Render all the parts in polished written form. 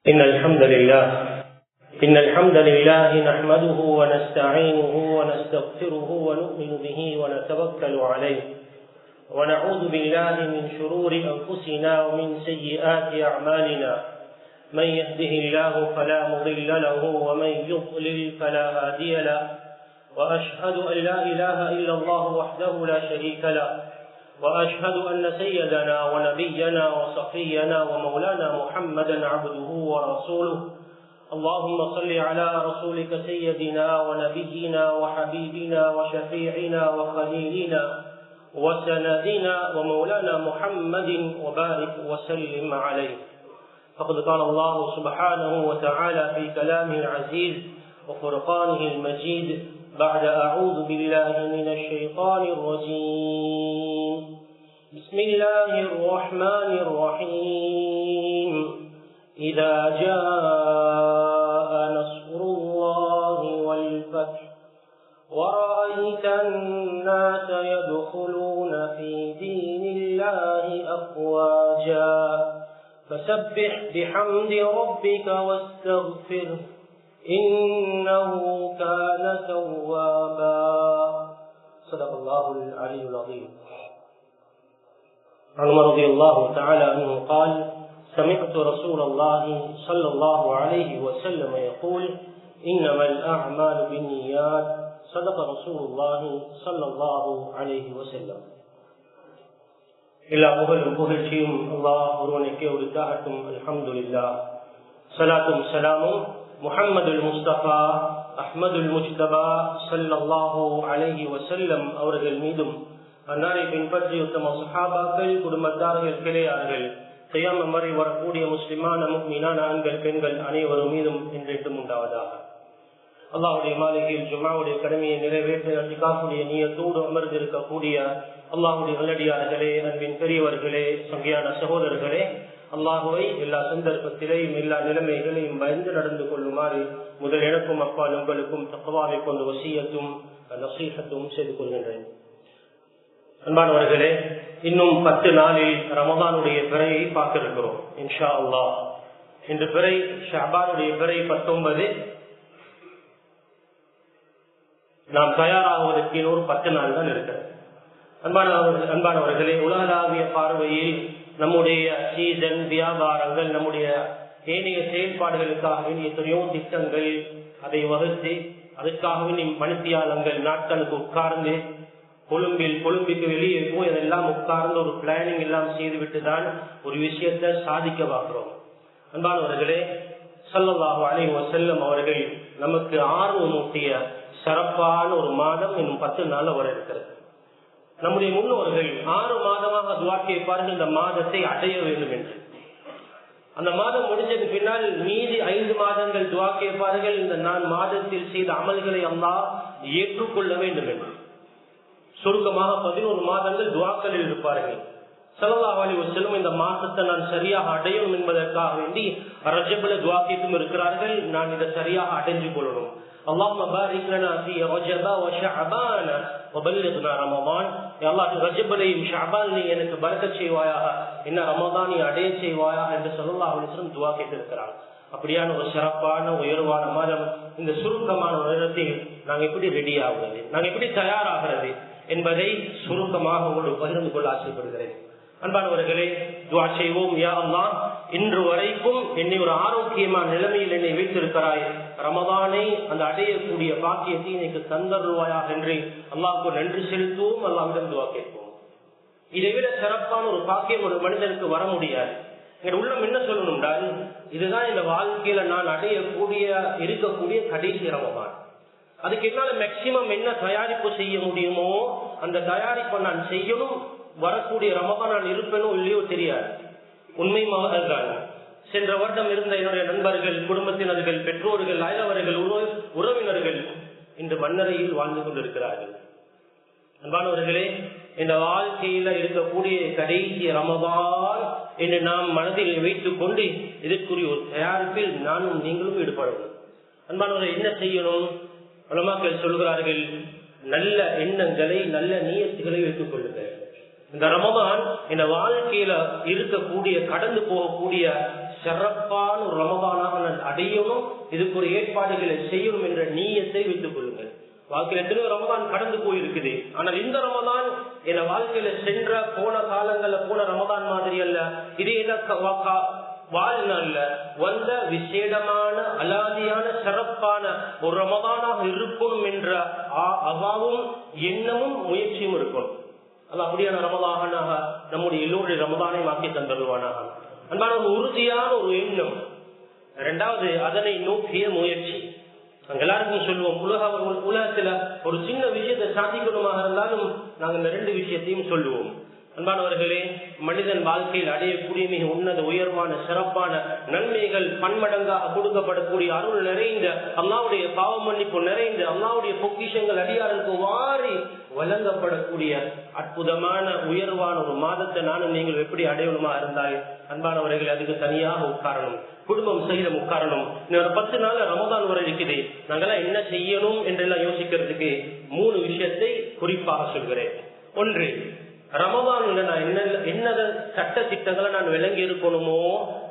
إن الحمد لله نحمده ونستعينه ونستغفره ونؤمن به ونتوكل عليه ونعوذ بالله من شرور أنفسنا ومن سيئات أعمالنا من يهده الله فلا مضل له ومن يضلل فلا هادي له وأشهد أن لا إله إلا الله وحده لا شريك له وأشهد أن سيدنا ونبينا وصفينا ومولانا محمدا عبده ورسوله اللهم صل على رسولك سيدنا ونبينا وحبيبنا وشفيعنا وخليلنا وسندنا ومولانا محمد وبارك وسلم عليه. فقد قال الله سبحانه وتعالى في كلامه العزيز وفرقانه المجيد بعد أعوذ بالله من الشيطان الرجيم بسم الله الرحمن الرحيم إذا جاء نصر الله والفتح ورأيت الناس يدخلون في دين الله أفواجا فسبح بحمد ربك واستغفره إنه كان توابا. صدق الله العلي العظيم. عن عمر رضي الله تعالى عنه قال: سمعت رسول الله صلى الله عليه وسلم يقول: إنما الأعمال بالنيات. صدق رسول الله صلى الله عليه وسلم. எல்லா புகழ்ச்சியும் அல்லாஹ் ஒருவனுக்கே உரித்தாகட்டும். அல்ஹம்துலில்லாஹ். ஸலாத்தும் ஸலாமும் முஹம்மதுல் முஸ்தபா அஹ்மதுல் முஜ்தபா ஸல்லல்லாஹு அலைஹி வஸல்லம் அவர்கள் மீதும், அன்னாரை பின்பற்றி உத்தம சஹாபாக்கள், குடும்பத்தார்கள், கிளையார்கள், கியாமத் வரை வரக்கூடிய முஸ்லிமான முஃமினான ஆண்கள், பெண்கள் அனைவரும் மீதும் என்றென்றும் உண்டாவதாக. அல்லாஹ்வுடைய மாளிகையில் ஜும்ஆவுடைய கடமையை நிறைவேற்ற இத்காஃபுடைய நியத்தோடு அமர்ந்திருக்கக்கூடிய அல்லாஹ்வுடைய நல்லடியார்களே, அன்பின் பெரியவர்களே, சங்கையான சகோதரர்களே, அல்லாஹுவை எல்லா சந்தர்ப்பத்திலேயும் எல்லா நிலைமைகளையும் பயந்து நடந்து கொள்ளுமாறு முதல் எனக்கும் அப்பால் உங்களுக்கும் தக்வாவை கொண்டு வசியத்தும் நசீஹத்தும் செய்து கொள்கின்றேன். அன்பானவர்களே, இன்னும் 10 நாளில் ரமதானுடைய பிறையை பார்க்க இருக்கிறோம் இன்ஷா அல்லாஹ். இன்று பிறை ஷஅபானுடைய பிறை 19. நாம் தயாராகுவதற்கு இன்னொரு 10 நாள் தான் இருக்கிறது. அன்பானவர்களே, உலகளாவிய பார்வையில் நம்முடைய சீசன், வியாபாரங்கள், நம்முடைய ஏனைய செயல்பாடுகளுக்காக வேண்டிய எத்தனையோ திட்டங்கள் அதை வகுத்து அதற்காக வேண்டிய மணித்தியாலங்கள் நாட்களுக்கு உட்கார்ந்து கொழும்புக்கு வெளியே போய் அதெல்லாம் உட்கார்ந்து ஒரு பிளானிங் எல்லாம் செய்துவிட்டு தான் ஒரு விஷயத்தை சாதிக்க பார்க்கிறோம். அன்பானவர்களே, ஸல்லல்லாஹு அலைஹி வஸல்லம் அவர்கள் நமக்கு ஆர்வமூட்டிய சிறப்பான ஒரு மாதம் இன்னும் 10 நாள் வர இருக்கிறது. நம்முடைய முன்னோர்கள் 6 மாதமாக துஆ கேட்பார்கள் இந்த மாதத்தை அடைய வேண்டும் என்று. அந்த மாதம் முடிஞ்சது பின்னால் மீதி 5 மாதங்கள் துஆ கேட்பார்கள் இந்த நான் மாதத்தில் செய்த அமல்களை அல்லாஹ் ஏற்றுக்கொள்ள வேண்டும் என்று. சுருக்கமாக 11 மாதங்கள் துஆக்களில் இருப்பார்கள். ஸல்லல்லாஹு அலைஹி வஸல்லம் இந்த மாதத்தை நான் சரியாக அடையும் என்பதற்காக வேண்டி ரஜபுல துஆ கேட்டும் இருக்கிறார்கள். நான் இதை சரியாக அடைஞ்சு கொள்ளணும். اللهم بارك لنا في رجب وشعبان وبلغنا رمضان. يا الله ரஜபலையும் ஷஅபானையும் எனக்கு பரக்கத் செய்வாயாக, என்ன ரமதானை அடைய செய்வாயாக என்று ஸல்லல்லாஹு அலைஹி வஸல்லம் துஆ கேட்டிருக்கிறார். அப்படியான ஒரு சிறப்பான உயர்வான மாதம் இந்த சுருக்கமான நேரத்தில் நாங்கள் எப்படி ரெடி ஆகுறது, நாங்கள் எப்படி தயாராகிறது என்பதை சுருக்கமாக உங்களுக்கு பகிர்ந்து கொள்ள ஆசைப்படுகிறேன். அன்பானவர்களே, துஆ செய்வோம். யா அல்லாஹ், இன்று வரைக்கும் என்னை ஒரு ஆரோக்கியமான நிலைமையில் என்னை வைத்திருக்கிறாய், ரமதானை அந்த அடையக்கூடிய பாக்கியத்தை எனக்கு தந்தருவாயாக என்று அல்லாஹ்வுக்கு நன்றி செலுத்துவோம். அல்லாஹ்விடம் துஆ கேட்போம். இதை விட சிறப்பான ஒரு பாக்கியம் ஒரு மனிதனுக்கு வர முடியாது. எங்க உள்ளம் என்ன சொல்லணும் என்றால், இதுதான் இந்த வாழ்க்கையில நான் இருக்கக்கூடிய கடைசி ரமதான். அதுக்கு என்னால மேக்சிமம் என்ன தயாரிப்பு செய்ய முடியுமோ அந்த தயாரிப்பை நான் செய்யணும். வரக்கூடிய ரமதான் நான் இருப்பேனோ இல்லையோ தெரியாது. உண்மை மகள்தான். சென்ற வருடம் இருந்த என்னுடைய நண்பர்கள், குடும்பத்தினர்கள், பெற்றோர்கள், அயலவர்கள், உறவினர்கள் இன்று மண்ணறையில் வாழ்ந்து கொண்டிருக்கிறார்கள். அன்பானவர்களே, இந்த வாழ்க்கையில இருக்கக்கூடிய கடைசி ரமதான் என்று நாம் மனதில் வைத்துக் கொண்டு இதற்குரிய ஒரு தயாரிப்பில் நானும் நீங்களும் ஈடுபடணும். அன்பானவர்கள், என்ன செய்யணும்? உலமாக்கள் சொல்கிறார்கள், நல்ல எண்ணங்களை, நல்ல நியத்துகளை வைத்துக் கொள்ளுங்கள். இந்த ரமதான் இந்த வாழ்க்கையில இருக்கக்கூடிய கடந்து போகக்கூடிய சிறப்பான ஒரு ரமதானாக நான் அடையணும், இதுக்கு ஒரு ஏற்பாடுகளை செய்யணும் என்ற நீயத்தை வைத்துக் கொள்ளுங்கள். வாழ்க்கையில எத்தனையோ ரமதான் கடந்து போயிருக்குது. ஆனால் இந்த ரமதான் என் வாழ்க்கையில சென்ற போன காலங்கள்ல போன ரமதான் மாதிரி அல்ல. இது வாழ்நாள்ல வந்த விசேடமான அலாதியான சிறப்பான ஒரு ரமதானாக இருக்கணும் என்ற அவாவும் எண்ணமும் முயற்சியும் இருக்கணும். அது அப்படியான ரமதானாக நம்முடைய எல்லோருடைய ரமதானை மாற்றி தந்துடுவானாக. அன்பான ஒரு உறுதியான ஒரு எண்ணம். இரண்டாவது, அதனை நோக்கிய முயற்சி. நாங்க எல்லாருக்கும் சொல்லுவோம், உலகத்துல ஒரு சின்ன விஷயத்தை சாதிக்கணுமாக இருந்தாலும் நாங்க இந்த 2 விஷயத்தையும் சொல்லுவோம். அன்பானவர்களே, மனிதன் வாழ்க்கையில் அடையக்கூடிய மிக உன்னத உயர்வான சிறப்பான நன்மைகள் பன்மடங்காக கொடுக்கப்படக்கூடிய அருள் நிறைந்த அல்லாஹ்வுடைய பாவ மன்னிப்பு நிறைந்த அல்லாஹ்வுடைய பொக்கிஷங்கள் அடியாருக்கு வாரி வழங்கப்படக்கூடிய அற்புதமான உயர்வான ஒரு மாதத்தை நானும் நீங்கள் எப்படி அடையணுமா இருந்தால் அன்பானவர்கள் அதுக்கு தனியாக உட்காரணும், குடும்பம் சகிதம் உட்காரணும். இன்னொரு 10 நாள் ரமதான் வரை இருக்குது. நாங்கெல்லாம் என்ன செய்யணும் என்றெல்லாம் யோசிக்கிறதுக்கு 3 விஷயத்தை குறிப்பாக சொல்கிறேன். ஒன்று, ரமதான்ல நான் என்ன சட்ட திட்டங்களை நான் விளங்கி இருக்கணுமோ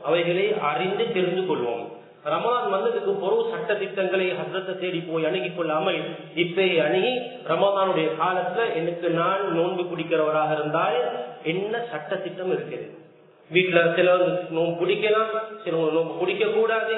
அவைகளை அறிந்து தெரிந்து கொள்வோம். ரமலான் வந்ததுக்கு பொருள் சட்ட திட்டங்களை ஹஸ்ரத்தை தேடி போய் அணுகி கொள்ளாமல் இப்பே அணுகி ரமலானுடைய காலத்துல எனக்கு நான் நோன்பு பிடிக்கிறவராக இருந்தால் என்ன சட்ட திட்டம் இருக்குது. வீட்டுல சிலர் நோன்பு பிடிக்கலாம், சிலவங்க நோன்பு பிடிக்க கூடாது.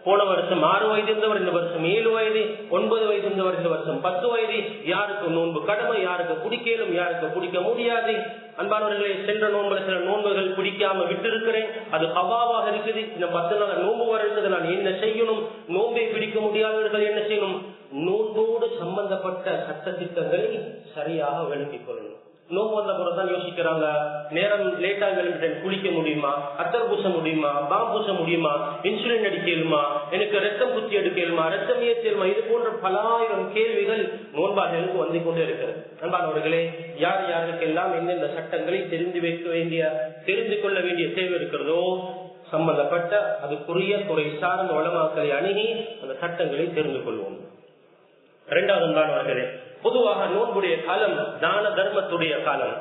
போன வருஷம் 6 வயது இருந்தவர் இந்த வருஷம் 7 வயது, 9 வயது இருந்தவர் இந்த வருஷம் 10 வயது. யாருக்கு நோன்பு கடமை, யாருக்கு பிடிக்கலும், யாருக்கு பிடிக்க முடியாது. அன்பானவர்களே, சென்ற நோன்புல சில நோன்புகள் பிடிக்காம விட்டு இருக்கிறேன், அது கவாவாக இருக்குது. இந்த 10 நாள் நோன்பு வர்றதுக்கு நான் என்ன செய்யணும், நோன்பை பிடிக்க முடியாதவர்கள் என்ன செய்யணும், நோன்போடு சம்பந்தப்பட்ட சட்ட திட்டங்களை சரியாக விளங்கிக் கொள்ளணும். நோம்பு வந்த பிறகுதான் யோசிக்கிறாங்க, நேரம் லேட்டா விளம்பிட்டேன், குளிக்க முடியுமா, அத்தர் பூச முடியுமா, பாம் பூச முடியுமா, இன்சுலின் அடிக்கலுமா, எனக்கு ரத்தம் குத்தி எடுக்கலுமா, ரத்தம் ஏற்றலுமா, இது போன்ற பலாயிரம் கேள்விகள் நோன்பாளர்களுக்கு வந்து கொண்டே இருக்கிறது. அன்பானவர்களே, யார் யாருக்கெல்லாம் எந்தெந்த சட்டங்களை தெரிந்து கொள்ள வேண்டிய தேவை இருக்கிறதோ சம்பந்தப்பட்ட அதுக்குரிய துறை சார்ந்த உலமாக்களை அணுகி அந்த சட்டங்களை தெரிந்து கொள்வோம். இரண்டாவது அன்பானவர்களே, பொதுவாக நோன்புடைய காலம் தான தர்மத்துடைய காலம்.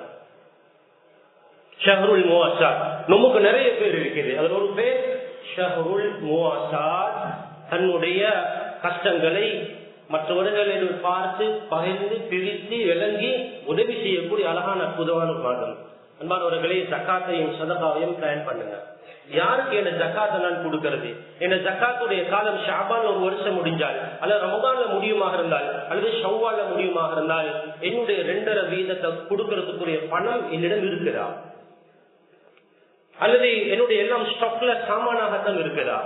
ஷஹ்ருல் முவாசாத், நமக்கு நிறைய பேர் இருக்குது. அதில் ஒரு பேர் ஷஹ்ருல் முவாசாத். தன்னுடைய கஷ்டங்களை மற்றவர்களிடம் பார்த்து பகிர்ந்து பிரித்து விளங்கி உதவி செய்யக்கூடிய அழகான அற்புதமான மாதம். அன்பானவர்களே, ஜக்காத்தையும் சதகாவையும் பிளான் பண்ணுங்க. யாருக்கு என்ன ஜக்காத்தை நான் கொடுக்கிறது, என்ன ஜக்காத்துடைய காலம் ஷாபான் ஒரு வருஷம் முடிஞ்சால், அல்லது ரமதான்ல முடியுமாக இருந்தால், அல்லது ஷவ்வால்ல முடியுமாக இருந்தால் என்னுடைய 2.5 வீதத்தை கொடுக்கறதுக்குரிய பணம் என்னிடம் இருக்குதா, அல்லது என்னுடைய எல்லாம் ஸ்டாக்ல சாமானாகத்தான் இருக்குதா?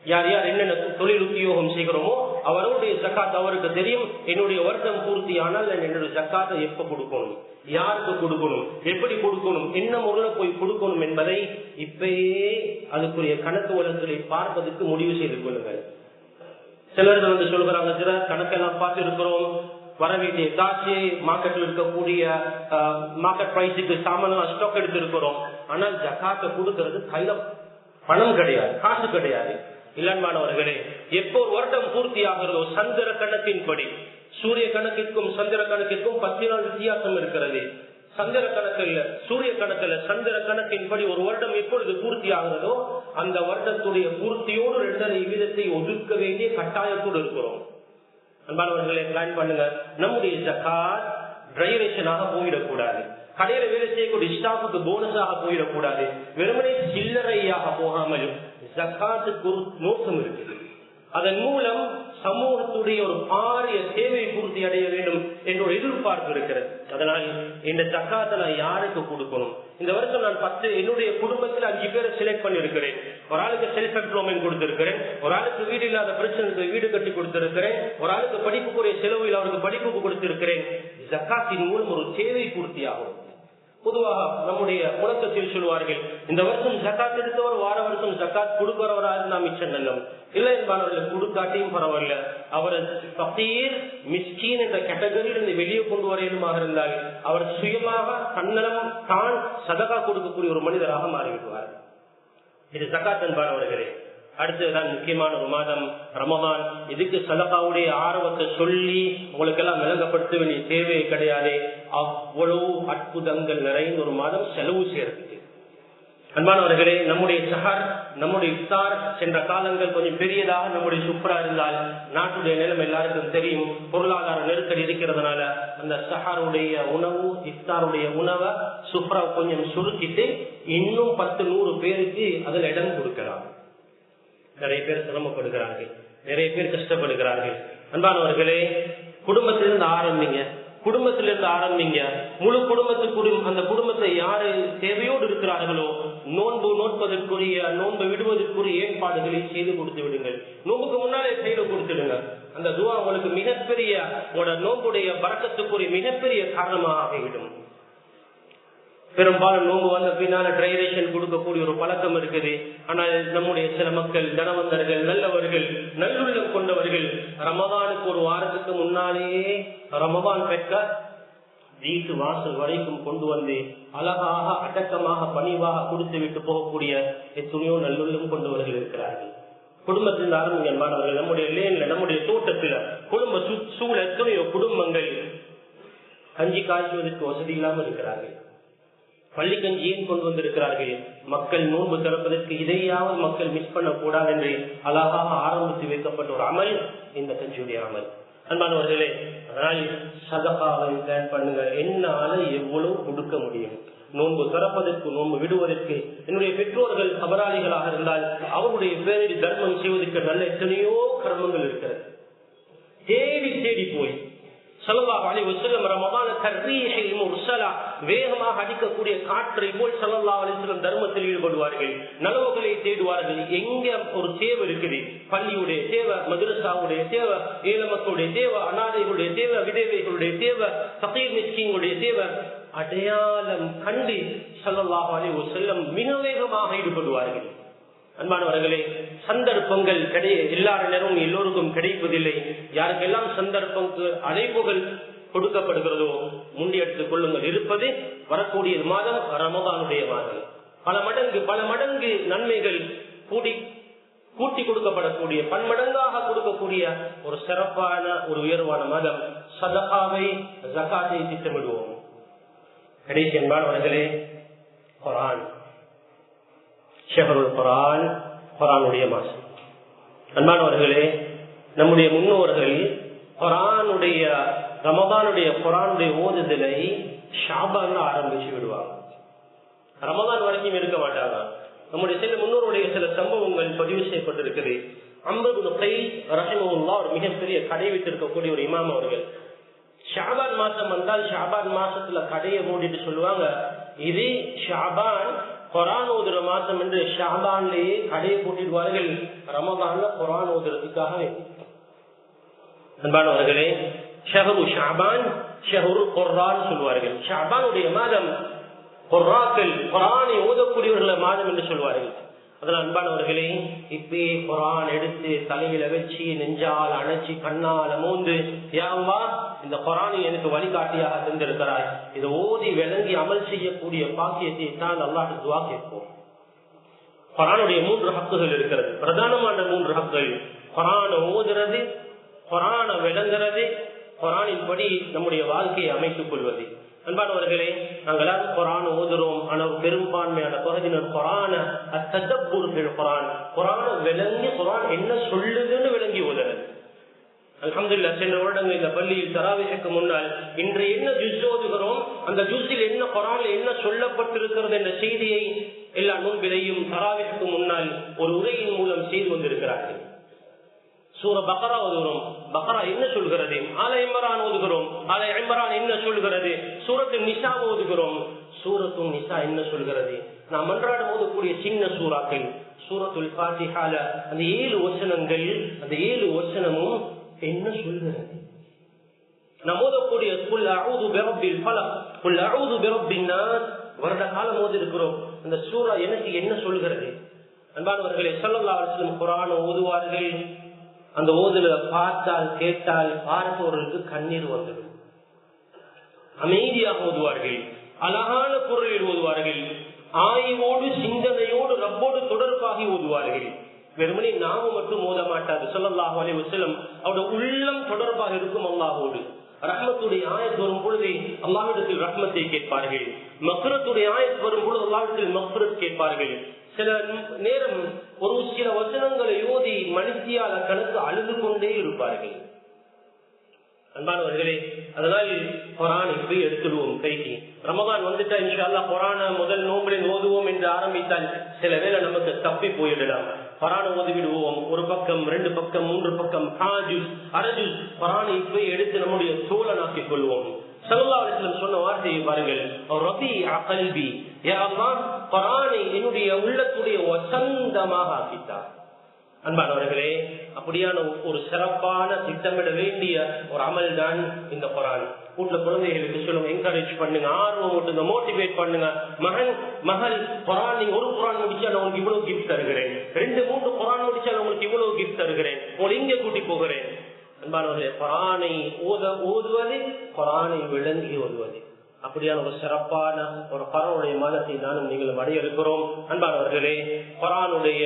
யார் யார் என்னென்ன தொழில் உத்தியோகம் செய்கிறோமோ அவருடைய ஜக்காத் அவருக்கு தெரியும். என்னுடைய வருடம் பூர்த்தி ஆனால் என்னுடைய ஜக்காத்தை எப்ப கொடுக்கணும், யாருக்கு கொடுக்கணும், எப்படி கொடுக்கணும், என்ன முறையில போய் கொடுக்கணும் என்பதை இப்பயே அதுக்குரிய கணக்கு வழக்குகளை பார்ப்பதற்கு முடிவு செய்து கொள்ளுங்கள். சிலர்கள் வந்து சொல்கிறாங்க, சில கணக்கெல்லாம் பார்த்து இருக்கிறோம், வர வேண்டிய காசு மார்க்கெட்ல இருக்கக்கூடிய மார்க்கெட் பிரைஸுக்கு சாமான ஸ்டாக் எடுத்து இருக்கிறோம், ஆனால் ஜக்காத்தை கொடுக்கறது கையில பணம் கிடையாது, காசு கிடையாது. இளன்மானவர்களே, எப்போ ஒரு வருடம் பூர்த்தி ஆகிறதோ சந்திர கணக்கின்படி, சூரிய கணக்கிற்கும் சந்திர கணக்கிற்கும் 10 நாள் வித்தியாசம் இருக்கிறது. சந்திர கணக்கில் சூரிய கணக்கில் சந்திர கணக்கின்படி ஒரு வருடம் எப்பொழுது பூர்த்தி ஆகிறதோ அந்த வருடத்துடைய பூர்த்தியோடு 2.5 வீதத்தை ஒதுக்க வேண்டிய கட்டாயத்தோடு இருக்கிறோம். அன்பானவர்களை பிளான் பண்ணுங்க. நம்முடைய ஜக்காத் டிரைவேஷனாக போயிடக்கூடாது, கடையில வேலை செய்யக்கூடிய ஸ்டாஃபுக்கு போனஸாக போயிடக்கூடாது, வெறுமனே சில்லறையாக போகாமல் ஜக்காத்துக்கு ஒரு நோக்கம் இருக்குது. அதன் மூலம் சமூகத்துடைய ஒரு பாரிய தேவை பூர்த்தி அடைய வேண்டும் என்ற ஒரு எதிர்பார்ப்பு இருக்கிறது. அதனால் இந்த ஜக்காத்தை நான் யாருக்கு கொடுக்கணும்? இந்த வருஷம் நான் 10 என்னுடைய குடும்பத்தில் 5 பேரை செலக்ட் பண்ணி இருக்கிறேன். ஒரு ஆளுக்கு செல்ஃப் எம்ப்ளாய்மெண்ட் கொடுத்திருக்கிறேன், ஒரு ஆளுக்கு வீடு இல்லாத பிரச்சனைக்கு வீடு கட்டி கொடுத்திருக்கிறேன், ஒரு ஆளுக்கு படிப்புக்குரிய செலவில் அவருக்கு படிப்புக்கு கொடுத்திருக்கிறேன். ஜக்காத்தின் மூலம் ஒரு தேவை பூர்த்தி ஆகும். பொதுவாக நம்முடைய முழக்கத்தில் சொல்வார்கள், இந்த வருஷம் ஜக்காத் எடுத்தவர் வார வருஷம் ஜக்காத் கொடுக்கிறவராக இருந்தா மிச்சம் நல்லம், இல்லை என்பவர்கள் கொடுக்காட்டியும் பரவாயில்ல, அவர் பகீர் மிஸ்கீன் என்ற கேட்டகரியிலிருந்து வெளியே கொண்டு வரையிலுமாக இருந்தால் அவர் சுயமாக தன்னலம் தான் சதகா கொடுக்கக்கூடிய ஒரு மனிதராக மாறிவிடுவார். இது ஜக்காத் என்பவர்களே. அடுத்ததுதான் முக்கியமான ஒரு மாதம் ரமதான். இதுக்கு சதகாவுடைய ஆர்வத்தை சொல்லி உங்களுக்கு எல்லாம் விளங்கப்படுத்த வேண்டிய தேவையே கிடையாது. அவ்வளவு அற்புதங்கள் நிறைந்த ஒரு மாதம், செலவு சேர்த்து அன்பானவர்களே, நம்முடைய சஹர், நம்முடைய இஃப்தார் சென்ற காலங்கள் கொஞ்சம் பெரியதாக நம்முடைய சுப்ரா இருந்தால் நாட்டுடைய நிலம் எல்லாருக்கும் தெரியும். பொருளாதார நெருக்கடி இருக்கிறதுனால அந்த சஹருடைய உணவு, இஃப்தாருடைய உணவை சுப்ரா கொஞ்சம் சுருக்கிட்டு இன்னும் 10-100 பேருக்கு அதுல இடம் கொடுக்கலாம். நிறைய பேர் சிரமப்படுகிறார்கள், நிறைய பேர் கஷ்டப்படுகிறார்கள். அன்பானவர்களே, குடும்பத்திலிருந்து ஆரம்பிங்க, குடும்பத்திலிருந்து ஆரம்பிங்க. முழு குடும்பத்துக்குரிய அந்த குடும்பத்தை யாரு தேவையோடு இருக்கிறார்களோ நோன்பு நோட்பதற்குரிய, நோன்பு விடுவதற்குரிய ஏற்பாடுகளை செய்து கொடுத்து விடுங்கள். நோன்புக்கு முன்னாலே செய்து கொடுத்துடுங்க. அந்த துவா உங்களுக்கு மிகப்பெரிய, உங்களோட நோன்புடைய பரக்கத்துக்குரிய மிகப்பெரிய காரணமாக ஆகிவிடும். பெரும்பாலும் நோன்பு வந்த பின்னால ட்ரைரேஷன் கொடுக்கக்கூடிய ஒரு பழக்கம் இருக்குது. ஆனால் நம்முடைய சில மக்கள், தனவந்தர்கள், நல்லவர்கள், நல்லுள்ளம் கொண்டவர்கள் ரமதானுக்கு ஒரு வாரத்துக்கு முன்னாலேயே ரமதான் பெற்ற வீட்டு வாசல் வரைக்கும் கொண்டு வந்து அழகாக, அடக்கமாக, பணிவாக கொடுத்து விட்டு போகக்கூடிய எத்தனையோ நல்லுள்ளம் கொண்டவர்கள் இருக்கிறார்கள். குடும்பத்தில் ஆரம்பிங்க அன்பானவர்கள். நம்முடைய லேன்ல, நம்முடைய தோட்டத்துல, குடும்ப சூழ எத்தனையோ குடும்பங்கள் கஞ்சி காய்ச்சுவதற்கு வசதி இல்லாமல் இருக்கிறார்கள். பள்ளி கஞ்சி ஏன் கொண்டு வந்திருக்கிறார்கள்? மக்கள் நோன்பு திறப்பதற்கு இதையாவது மக்கள் மிஸ் பண்ண கூடாது என்று அழகாக ஆரம்பித்து வைக்கப்பட்ட ஒரு அமல் இந்த கஞ்சியுடைய அமல். அன்பானவர்களே, அதனால் சதகாவை பிளான் பண்ணுங்க. என்னால எவ்வளவு கொடுக்க முடியும்? நோன்பு திறப்பதற்கு, நோன்பு விடுவதற்கு. என்னுடைய பெற்றோர்கள் அபராளிகளாக இருந்தால் அவருடைய பேரில் தர்மம் செய்வதற்கு நல்ல எத்தனையோ கர்மங்கள் இருக்கிறது. தேடி தேடி போய் ஸல்லல்லாஹு அலைஹி வஸல்லம் ரமதான் கர்ரீஹில் முர்ஸலா, வேகமாக அடிக்கக்கூடிய காற்றை போல் ஸல்லல்லாஹு அலைஹி வஸல்லம் தர்மத்தில் ஈடுபடுவார்கள், நலவுகளை தேடுவார்கள். எங்க ஒரு தேவை இருக்குது, பள்ளியுடைய தேவை, மதரசாவுடைய தேவை, ஏழை மக்களுடைய தேவை, அனாதைகளுடைய தேவை, விதவைகளுடைய தேவை, ஃபகீர் மிஸ்கீன்களுடைய தேவை, அடையாளம் கண்டு ஸல்லல்லாஹு அலைஹி வஸல்லம் மிக வேகமாக ஈடுபடுவார்கள். அன்பானவர்களே, சந்தர்ப்பங்கள் எல்லா நேரமும் எல்லோருக்கும் கிடைப்பதில்லை. யாருக்கெல்லாம் சந்தர்ப்பங்களுக்கு அழைப்புகள் கொடுக்கப்படுகிறதோ முண்டி எடுத்துக் கொள்ளுங்கள். இருப்பது வரக்கூடிய மாதம் ரமதானுடைய மாதம். பல மடங்கு நன்மைகள் கூட்டி கொடுக்கப்படக்கூடிய, பன்மடங்காக கொடுக்கக்கூடிய ஒரு சிறப்பான, ஒரு உயர்வான மாதம். சதகாவை, ஜகாத்தை திட்டமிடுவோம். கடைசி அன்பானவர்களே, குர்ஆன், ஷஹருல் குர்ஆன், குர்ஆனுடைய மாசம். அன்பானவர்களே, நம்முடைய முன்னோர்கள் குர்ஆனுடைய, ரமதானுடைய குர்ஆனுடைய ஓதுதலை ஷாபான்ல ஆரம்பிச்சு விடுவாங்க. ரமதான் வரைக்கும் இருக்க மாட்டாங்க. நம்முடைய சில முன்னோருடைய சில சம்பவங்கள் பதிவு செய்யப்பட்டிருக்கிறது. அம்ர் இப்னு கைஸ் ரஹிமஹுல்லாஹ் ஒரு மிகப்பெரிய கடை வைத்திருக்கக்கூடிய ஒரு இமாம் அவர்கள், ஷாபான் மாசம் வந்தால் ஷாபான் மாசத்துல கடையை மூடிட்டு சொல்லுவாங்க, இது ஷாபான் குர்ஆன் ஓதுற மாசம் என்று ஷாபான்லேயே கடையை போட்டிடுவார்கள். ரமதான்ல குர்ஆன் ஓதுறதுக்காக. அன்பானவர்களே, ஷஹரு ஷாபான், ஷஹரு குர்ஆன் சொல்வார்கள். ஷாபானுடைய மாதம் குர்ஆக்கள், குர்ஆனை ஓதக்கூடியவர்கள் மாதம் என்று சொல்வார்கள். அதனால் அன்பானவர்களே, இப்பே குர்ஆன் எடுத்து தலையில வச்சு, நெஞ்சால் அணைச்சி, கண்ணால் அமோந்து, யா அல்லாஹ், இந்த குர்ஆனை எனக்கு வழிகாட்டியாக தந்திருக்கிறாய், இதை ஓதி விளங்கி அமல் செய்யக்கூடிய பாக்கியத்தை தான் அல்லாஹ் துஆ கேட்போம். குர்ஆனுடைய 3 ஹக்குகள் இருக்கிறது. பிரதானமான 3 ஹக்குகள்: குர்ஆனை ஓதுறது, குர்ஆனை விளங்குறது, குர்ஆனின் படி நம்முடைய வாழ்க்கையை அமைத்துக் கொள்வது. அன்பானவர்களே, நாங்கள் எல்லாரும் குர்ஆன் ஓதுறோம். ஆனால் பெரும்பான்மையான பகுதியினர் குர்ஆனை அத்ததப்புர் பில் குர்ஆன், குர்ஆனை விளங்கி, குர்ஆன் என்ன சொல்லுதுன்னு விளங்கி ஓதுறது. அல்ஹம்துலில்லாஹ், சென்ற வருடங்கள் இந்த பள்ளியில் தராவீஹுக்கு முன்னால் இன்று என்ன ஜுஸ் ஓதுகிறோம், அந்த ஜுஸில் என்ன குர்ஆன்ல என்ன சொல்லப்பட்டிருக்கிறது என்ற செய்தியை எல்லா நோன்பிலையும் தராவீஹுக்கு முன்னால் ஒரு உரையின் மூலம் செய்து வந்திருக்கிறார்கள். சூரா பக்ரா ஓதுகிறோம், பக்ரா என்ன சொல்கிறது? ஆல இம்ரான் ஓதுகிறோம், ஆல இம்ரான் என்ன சொல்கிறது? சூரத்து நிசா ஓதுகிறோம், சூரத்து நிசா என்ன சொல்கிறது? நாம் அன்றாடம் ஓதக்கூடிய சின்ன சூறாக்கள், சூரத்துல் ஃபாத்திஹால அந்த 7 வசனங்கள், அந்த 7 வசனமும் என்ன சொல்கிறது? நாம் ஓதக்கூடிய குல் அஊது பிரப்பில் ஃபலக், குல் அஊது பிரப்பின் நாஸ் வருட காலம் ஓதி இருக்கிறோம். அந்த சூரா எனக்கு என்ன சொல்கிறது? அன்பானவர்களே, ஸல்லல்லாஹு அலைஹி வஸல்லம் குர்ஆன் ஓதுவார்கள். அந்த ஓதுல பார்த்தால், கேட்டால் பார்ப்பவர்களுக்கு கண்ணீர் வந்துடும். அமைதியாக ஓதுவார்கள், அழகான குரலில் ஓதுவார்கள், ஆய்வோடு சிந்தனையோடு ரப்போடு தொடர்பாகி ஓதுவார்கள். வெறுமனே நாம மட்டும் ஓத மாட்டாது. ஸல்லல்லாஹு அலைஹி வஸல்லம் அவருடைய உள்ளம் தொடர்பாக இருக்கும் அல்லாஹ்வோடு. ரஹ்மத்துடைய ஆயத் வரும் பொழுது அல்லாஹ்விடத்தில் ரஹ்மத்தை கேட்பார்கள். மக்ஃபிரத்துடைய ஆயத் வரும் பொழுது அல்லாஹ்விடத்தில் மக்ஃபிரத் கேட்பார்கள். சில நேரம் ஒரு சில வசனங்களை ஓதி மனுஷியால கணக்கு அழுது கொண்டே இருப்பார்கள். அன்பானவர்களே, அதனால் குர்ஆன் இப்படி எடுத்துடுவோம் கைக்கு. ரமதான் வந்துட்டா இன்ஷா அல்லாஹ் குர்ஆனை முதல் நோம்பில் ஓதுவோம் என்று ஆரம்பித்தால் சில வேளை நமக்கு தப்பி போயிடலாம். குர்ஆனை ஓதி விடுவோம், ஒரு பக்கம் 2 பக்கம் 3 பக்கம் ஹாஜுஸ் அரஜுஸ் குர்ஆனை இப்படி எடுத்து நம்முடைய தோழனாக்கிக் கொள்வோம். ஸல்லல்லாஹு அலைஹி வஸல்லம் சொன்ன வார்த்தையை பாருங்கள், ரபீஅ கல்பி, யா அல்லாஹ் குர்ஆனை என்னுடைய உள்ளத்துடைய வசந்தமாக ஆக்கிட்டார். அன்பானவர்களே, அப்படியான ஒரு சிறப்பான திட்டமிட வேண்டிய ஒரு அமல் தான் இந்த குர்ஆன். வீட்டுல குழந்தைகளுக்கு சொல்லுங்க, என்கரேஜ் பண்ணுங்க, ஆர்வம் ஊட்டுங்க, மோட்டிவேட் பண்ணுங்க. மகள் குர்ஆன் நீங்க ஒரு குர்ஆன் முடிச்சா நான் உங்களுக்கு இவ்வளவு கிஃப்ட் தருகிறேன், 2-3 குர்ஆன் முடிச்சா நான் உங்களுக்கு இவ்வளவு கிஃப்ட் தருகிறேன், உங்களை இங்க கூட்டி போகிறேன். அன்பானவர்களே, குர்ஆனை ஓதுவது, குர்ஆனை விளங்கி ஓதுவது, அப்படியான ஒரு சிறப்பான ஒரு குர்ஆனுடைய மாதத்தை நானும் நீங்களும் அடைய இருக்கிறோம். அன்பானவர்களே, குர்ஆனுடைய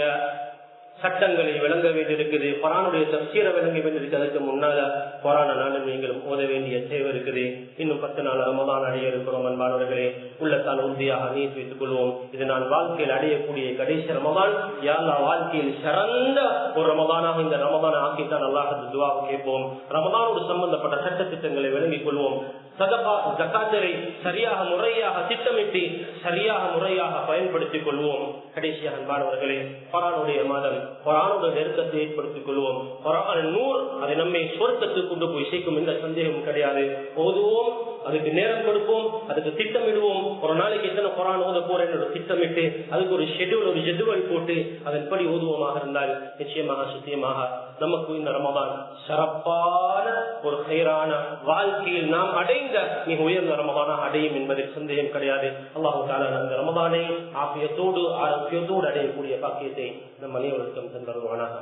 சட்டங்களை விளங்க வேண்டியிருக்குது, குர்ஆனுடைய தஃசீரை விளங்க வேண்டியிருக்கு. அதுக்கு முன்னால குர்ஆனை நானும் நீங்களும் ஓத வேண்டிய தேவை இருக்குது. இன்னும் 10 நாள் ரமதான் அடைய இருக்கிறோம். அன்பானவர்களே, உள்ளத்தால் உறுதியாக நீர் வைத்துக் கொள்வோம், இது நான் வாழ்க்கையில் அடையக்கூடிய கடைசி ரமதான். யா அல்லாஹ், வாழ்க்கையில் சிறந்த ஒரு ரமதானாக இந்த ரமதானை ஆக்கித்தான் அல்லாஹ் துஆவை கேட்போம். ரமதானோடு சம்பந்தப்பட்ட சட்ட திட்டங்களை விளங்கிக் கொள்வோம். சதகா ஜகாத்தை சரியாக முறையாக திட்டமிட்டு சரியாக முறையாக பயன்படுத்திக் கொள்வோம். கடைசியாக அன்பானவர்களே, குர்ஆனுடைய மாதம், குர்ஆனுடைய நெருக்கத்தை ஏற்படுத்திக் கொள்வோம். குர்ஆன் நூர், அதை நம்மை சொர்க்கத்துக்கு கொண்டு போய் சேர்க்கும், எந்த சந்தேகமும் கிடையாது. ஓதுவோம், அதுக்கு நேரம் கொடுப்போம், அதுக்கு திட்டமிடுவோம். ஒரு நாளைக்கு எத்தனை குர்ஆன் ஓத போறேன் திட்டமிட்டு அதுக்கு ஒரு ஷெட்யூல், ஒரு ஜெதுவல் போட்டு அதன்படி ஓதுவோமாக இருந்தால் நிச்சயமாக சத்தியமாக நமக்கு இந்த ரமதான் சிறப்பான ஒரு ஹைரான வாழ்க்கையில் நாம் அடைந்த மிக உயர்ந்த ரமதானாக அடையும் என்பதில் சந்தேகம் கிடையாது. அல்லாஹ் தஆலா அந்த ரமதானை ஆஃபியத்தோடு ஆரோக்கியத்தோடு அடையக்கூடிய பாக்கியத்தை நம் அனைவருக்கும் தந்தருவானாக.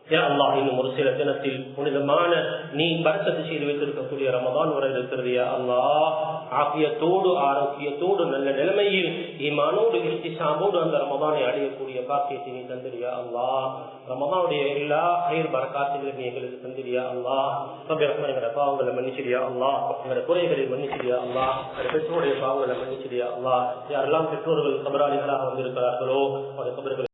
யா அல்லாஹ், இன்னும் ஒரு சில தினத்தில் புனிதமான நீ பரக்கத்து செய்து வைத்திருக்கக்கூடிய ரமதான் வர இருக்கிறது. யா அல்லாஹ், ஆஃபியத்தோடு ஆரோக்கியத்தோடு நல்ல நிலைமையில் ஈமானோடு இஹ்திசாமோடு அந்த ரமதானை அடையக்கூடிய பாக்கியத்தை நீ தந்திரியா அல்லாஹ். ரமதானுடைய எல்லா ஹைர் பரக்காத்துகளையும் நீ எங்களுக்கு தந்திரியா அல்லாஹ். ரப்பி ரஹ்மான், எங்களோட பாவங்களை மன்னிச்சிரியா அல்லாஹ், எங்களோட குறைகளை மன்னிச்சிரியா அல்லாஹ், எங்களோட பெற்றோருடைய பாவங்களை மன்னிச்சிரியா அல்லாஹ். யாரெல்லாம் பெற்றோர்கள் கபராளிகளாக வந்திருக்கிறார்களோ அந்த கபர்கள்